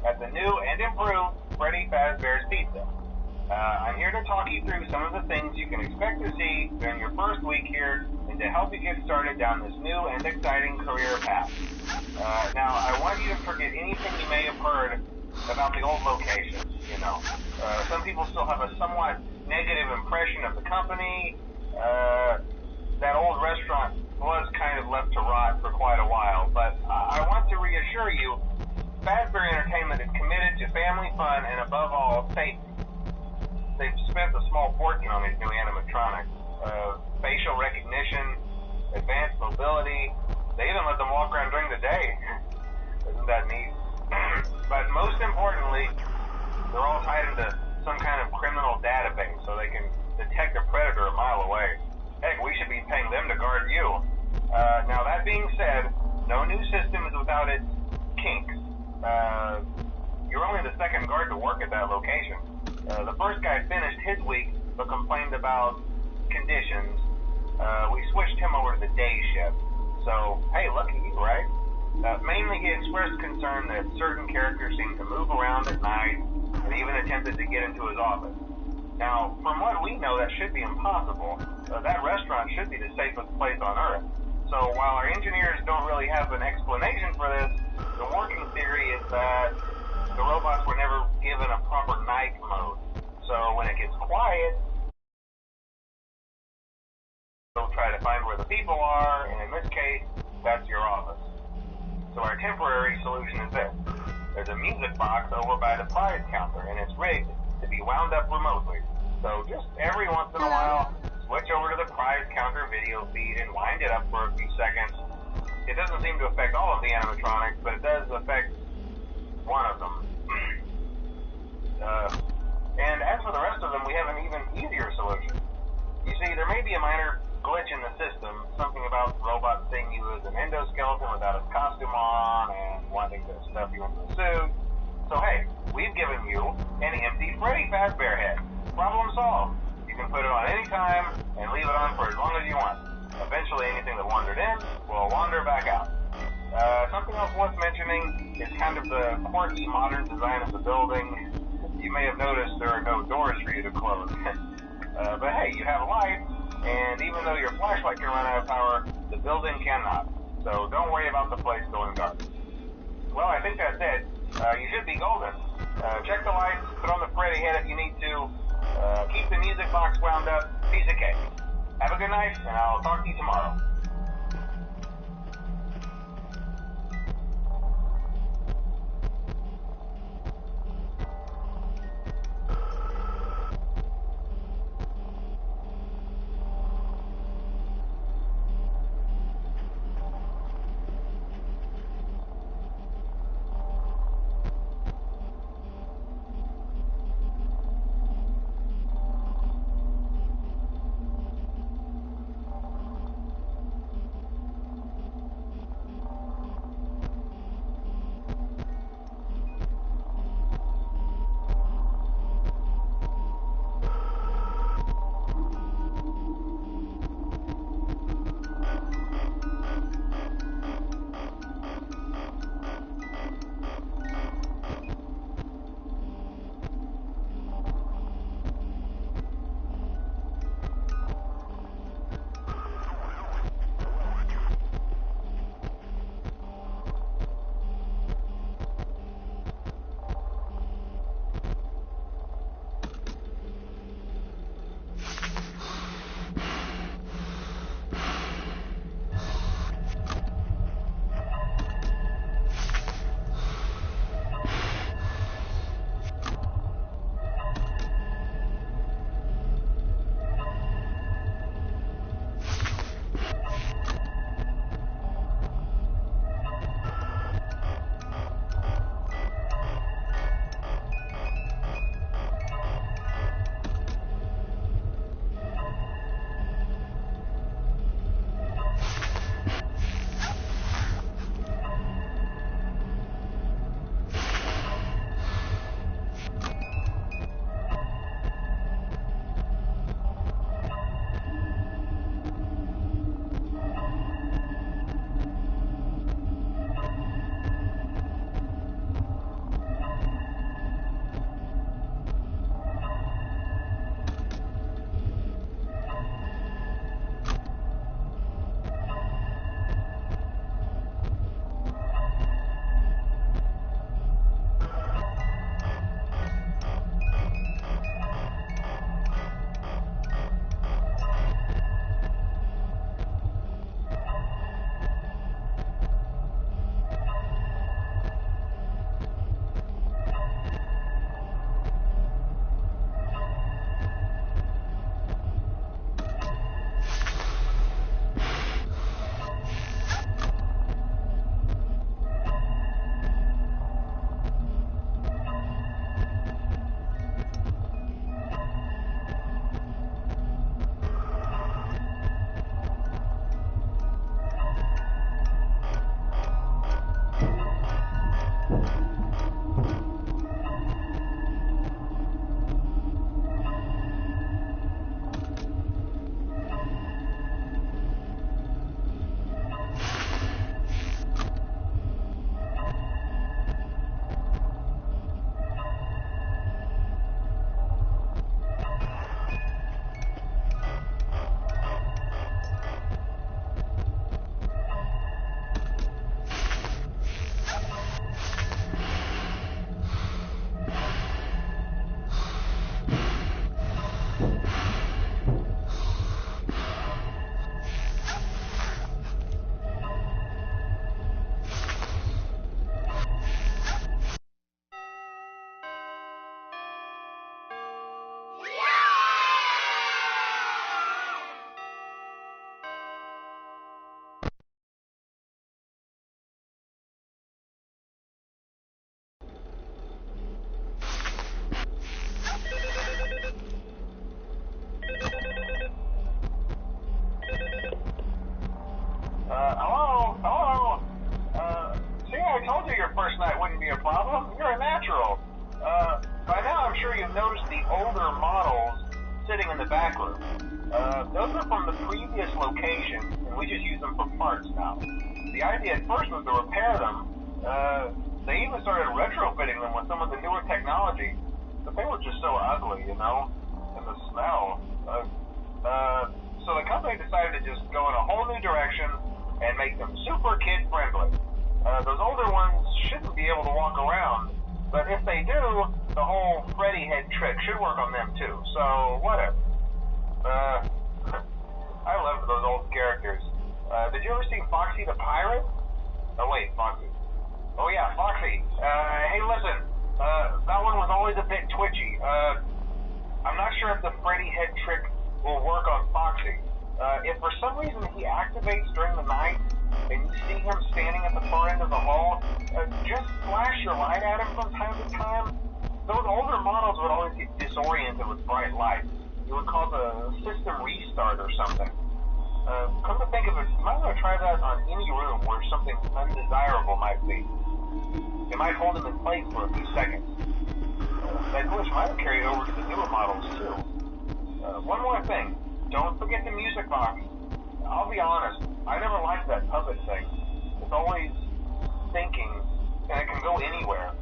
at the new and improved Freddy Fazbear's Pizza. I'm here to talk you through some of the things you can expect to see during your first week here and to help you get started down this new and exciting career path. Now, I want you to forget anything you may have heard about the old locations, you know. Some people still have a somewhat negative impression of the company. That old restaurant was kind of left to rot for quite a while, but I want to reassure you, Fazbear Entertainment is committed to family fun and above all, safety. They've spent a small fortune on these new animatronics. Facial recognition, advanced mobility. They even let them walk around during the day. Isn't that neat? But most importantly, they're all tied into some kind of criminal database so they can detect a predator a mile away. Heck, we should be paying them to guard you. Now that being said, no new system is without its kinks. You're only the second guard to work at that location. The first guy finished his week but complained about conditions. We switched him over to the day shift. So, hey, lucky you, right? Mainly he expressed concern that certain characters seemed to move around at night and even attempted to get into his office. Now, from what we know, that should be impossible. That restaurant should be the safest place on Earth. So while our engineers don't really have an explanation for this, the working theory is that the robots were never given a proper night mode. So when it gets quiet, they'll try to find where the people are, and in this case, that's your office. So our temporary solution is this. There's a music box over by the prize counter, and it's rigged to be wound up remotely. So just every once in a while, switch over to the prize counter video feed and wind it up for a few seconds. It doesn't seem to affect all of the animatronics, but it does affect one of them. And as for the rest of them, we have an even easier solution. You see, there may be a minor glitch in the system, something about robots seeing you as an endoskeleton without a costume on and wanting to stuff you into a suit. So hey, we've given you an empty Freddy Fazbear head. Problem solved. You can put it on any time and leave it on for as long as you want. Eventually anything that wandered in will wander back out. Something else worth mentioning is kind of the quirky modern design of the building. You may have noticed there are no doors for you to close. But hey, you have lights, and even though your flashlight can run out of power, the building cannot. So don't worry about the place going dark. Well, I think that's it. You should be golden. Check the lights, put on the Freddy head if you need to. Keep the music box wound up. Piece of cake. Have a good night, and I'll talk to you tomorrow. in the back room. Those are from the previous location, and we just use them for parts now. The idea at first was to repair them. They even started retrofitting them with some of the newer technology, but they were just so ugly, and the smell. So the company decided to just go in a whole new direction and make them super kid-friendly. Those older ones shouldn't be able to walk around, but if they do, the whole Freddy head trick should work on them too, so whatever. I loved those old characters. Did you ever see Foxy the Pirate? Oh wait, Foxy. Oh yeah, Foxy. Hey listen, that one was always a bit twitchy. I'm not sure if the Freddy head trick will work on Foxy. If for some reason he activates during the night, and you see him standing at the far end of the hall, just flash your light at him from time to time. Those older models would always get disoriented with bright lights. It would cause a system restart or something. Come to think of it, you might want to try that on any room where something undesirable might be. It might hold him in place for a few seconds. That glitch might have carried over to the newer models too. One more thing, don't forget the music box. I'll be honest, I never liked that puppet thing. It's always thinking, and it can go anywhere.